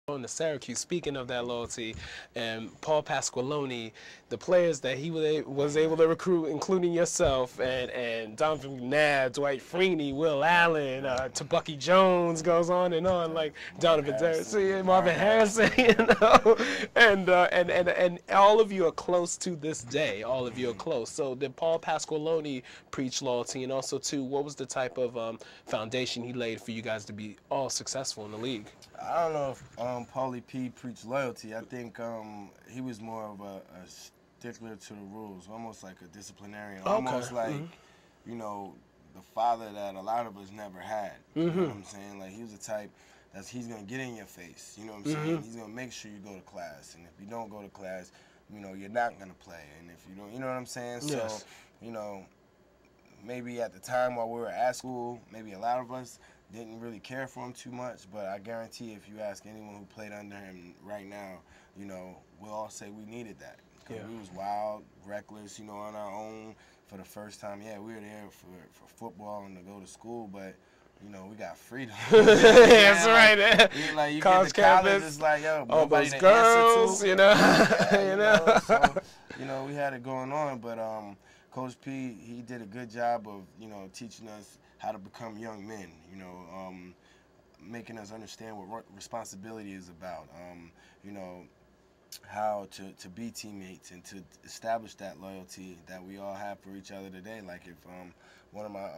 on to Syracuse. Speaking of that loyalty, and Paul Pasqualoni, the players that he was able to recruit, including yourself and Donovan McNabb, Dwight Freeney, Will Allen, Tebucky Jones, goes on, like Donovin Darius, Marvin Harrison, and all of you are close to this day. All of you are close. So did Paul Pasqualoni preach loyalty, and also too, what was the type of foundation he laid for you guys to be all successful in the league? I don't know if Paulie P preached loyalty. I think he was more of a stickler to the rules, almost like a disciplinarian, almost like, you know, the father that a lot of us never had. You know what I'm saying? Like, he was the type he's going to get in your face. You know what I'm saying? He's going to make sure you go to class. And if you don't go to class, you know, you're not going to play. And if you don't, you know what I'm saying? Yes. So, you know, maybe at the time while we were at school, maybe a lot of us didn't really care for him too much, but I guarantee if you ask anyone who played under him right now, you know, we'll all say we needed that. Because we was wild, reckless, you know, on our own for the first time. Yeah, we were there for football and to go to school, but, you know, we got freedom. That's right. Like, you College get to college, campus, it's like, yo, all nobody those to answer girls, to. you know. Yeah, you know, so, you know, we had it going on, but Coach P, he did a good job of, you know, teaching us how to become young men, you know, making us understand what responsibility is about, you know, how to be teammates and to establish that loyalty that we all have for each other today. Like if one of my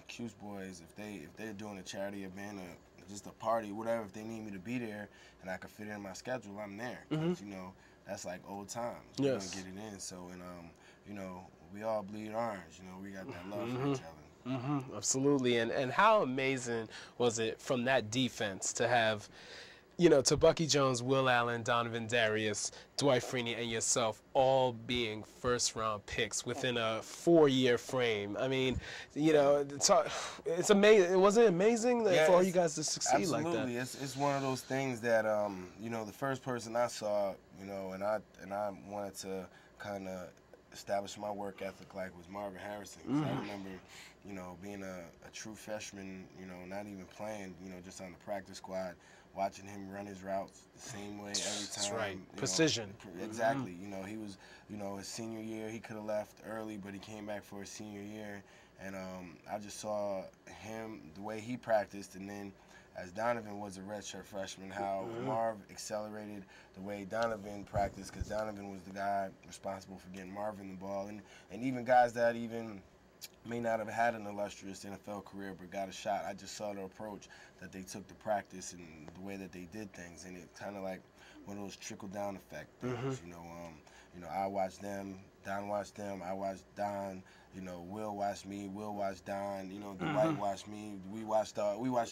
Q's boys, if they're doing a charity event or just a party, whatever, if they need me to be there and I can fit it in my schedule, I'm there. 'Cause, you know, that's like old times. Yes. We're gonna get it in. So, and you know, we all bleed orange. You know, we got that love for each other. Absolutely. And how amazing was it from that defense to have, you know, Tebucky Jones, Will Allen, Donovin Darius, Dwight Freeney, and yourself all being first-round picks within a 4-year frame? I mean, you know, it's amazing. Was it amazing for all you guys to succeed like that? Absolutely. It's one of those things that, you know, the first person I saw, you know, and I wanted to kind of establish my work ethic like was Marvin Harrison. I remember, you know, being a true freshman, you know, not even playing, you know, just on the practice squad, watching him run his routes the same way every time. That's right. You Precision. know, exactly. You know, he was, you know, his senior year, he could have left early, but he came back for his senior year. And I just saw him, the way he practiced, and then as Donovan was a redshirt freshman, how Marv accelerated the way Donovan practiced, because Donovan was the guy responsible for getting Marvin the ball. And even guys that even may not have had an illustrious NFL career but got a shot, I just saw the approach that they took to practice and the way that they did things. And it kind of like one of those trickle-down effect things. You know, I watched them, Don watched them, I watched Don. You know, Will watched me, Will watched Don, you know, Dwight watched me, we watched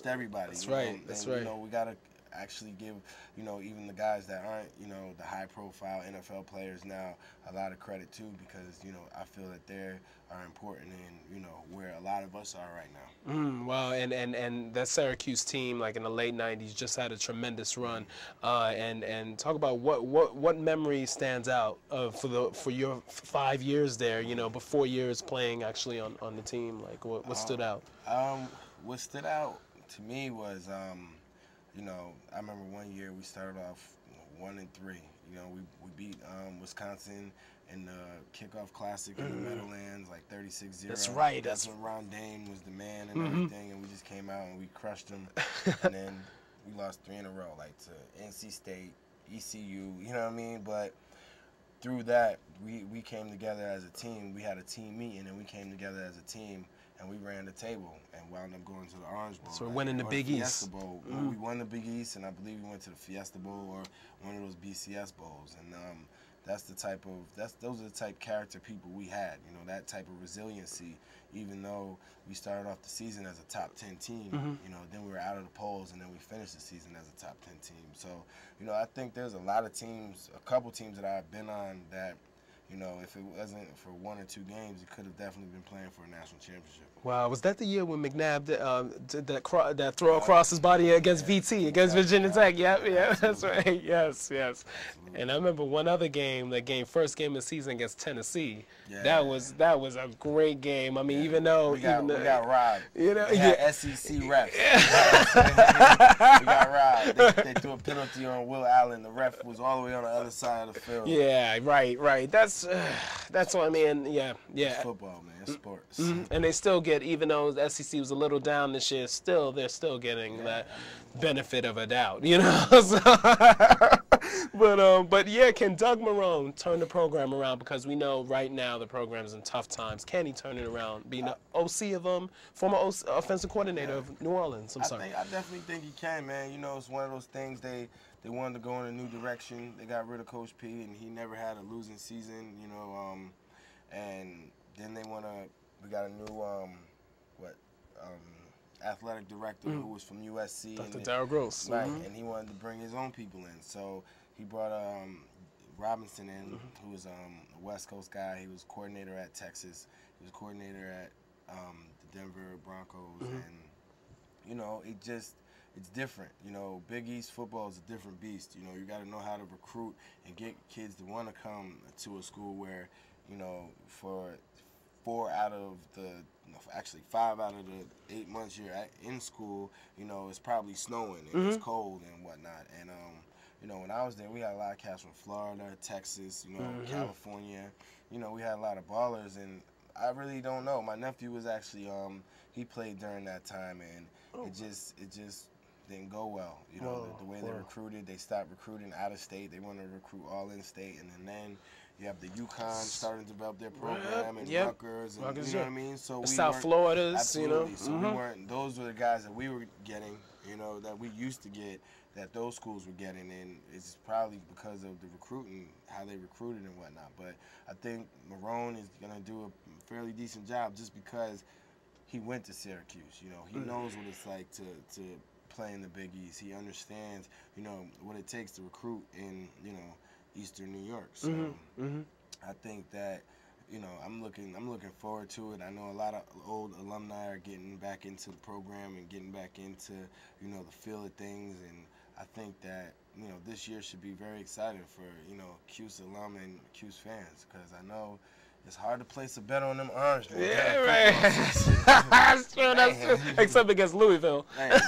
everybody. That's right. Know? That's right. You know, we got to actually give, you know, even the guys that aren't, you know, the high-profile NFL players now a lot of credit too, because, you know, I feel that they are important in, you know, where a lot of us are right now. Well, and that Syracuse team, like in the late '90s, just had a tremendous run. And talk about what memory stands out for your 5 years there. You know, but 4 years playing actually on the team. Like what stood out? What stood out to me was, you know, I remember one year we started off 1-3. You know, we beat Wisconsin in the kickoff classic in the Meadowlands, like 36-0. That's right. That's when Ron Dane was the man and everything, and we just came out and we crushed them. And then we lost 3 in a row, like to NC State, ECU, you know what I mean? But through that, we came together as a team. We had a team meeting, and we came together as a team, and we ran the table and wound up going to the Orange Bowl. So we're winning the Big East. Bowl. We won the Big East, and I believe we went to the Fiesta Bowl or one of those BCS bowls. And those are the type character people we had. You know, that type of resiliency. Even though we started off the season as a top 10 team, you know, then we were out of the polls, and then we finished the season as a top 10 team. So, you know, I think there's a lot of teams, a couple teams that I've been on that, you know, if it wasn't for 1 or 2 games, you could have definitely been playing for a national championship. Wow, was that the year when McNabb did that throw across his body against VT, against Virginia Tech? Yeah, that's right. Yes. And I remember one other game, first game of the season against Tennessee. Yeah. That was a great game. I mean, even though we got robbed. You know, we had SEC refs. We got robbed. They threw a penalty on Will Allen. The ref was all the way on the other side of the field. Yeah, right. That's what I mean. Yeah. It's football, man. It's sports. And they still get, even though the SEC was a little down this year, they're still getting that benefit of a doubt, you know. So, but yeah, can Doug Marrone turn the program around? Because we know right now the program's in tough times. Can he turn it around? Being the OC of former offensive coordinator of New Orleans. I definitely think he can, man. You know, it's one of those things they wanted to go in a new direction. They got rid of Coach P, and he never had a losing season, you know. And then we got a new athletic director who was from USC. Dr. Darryl Gross. Right, and he wanted to bring his own people in. So he brought Robinson in, who was a West Coast guy. He was coordinator at Texas. He was coordinator at the Denver Broncos. And, you know, it's different. You know, Big East football is a different beast. You know, you got to know how to recruit and get kids to want to come to a school where, you know, for 5 out of the 8 months you're in school, you know, it's probably snowing and it's cold and whatnot. And, you know, when I was there, we had a lot of cats from Florida, Texas, you know, California. You know, we had a lot of ballers, and I really don't know. My nephew was actually, he played during that time, and it just didn't go well. You know, the way they recruited, they stopped recruiting out of state. They wanted to recruit all in state, and then you have the UConn starting to develop their program, and Rutgers, and you know what I mean? So we South Florida's, absolutely. You know. So we weren't, those were the guys that we were getting, you know, that we used to get, that those schools were getting, and it's probably because of the recruiting, how they recruited and whatnot. But I think Marrone is going to do a fairly decent job just because he went to Syracuse. You know, he knows what it's like to play in the Big East. He understands, you know, what it takes to recruit in, you know, Eastern New York. So I think that, you know, I'm looking forward to it. I know a lot of old alumni are getting back into the program and getting back into, you know, the feel of things, and I think that, you know, this year should be very exciting for, you know, Cuse alum and Cuse fans, because I know it's hard to place a bet on them Orange. Yeah, right. That's true. Except against Louisville. Yeah.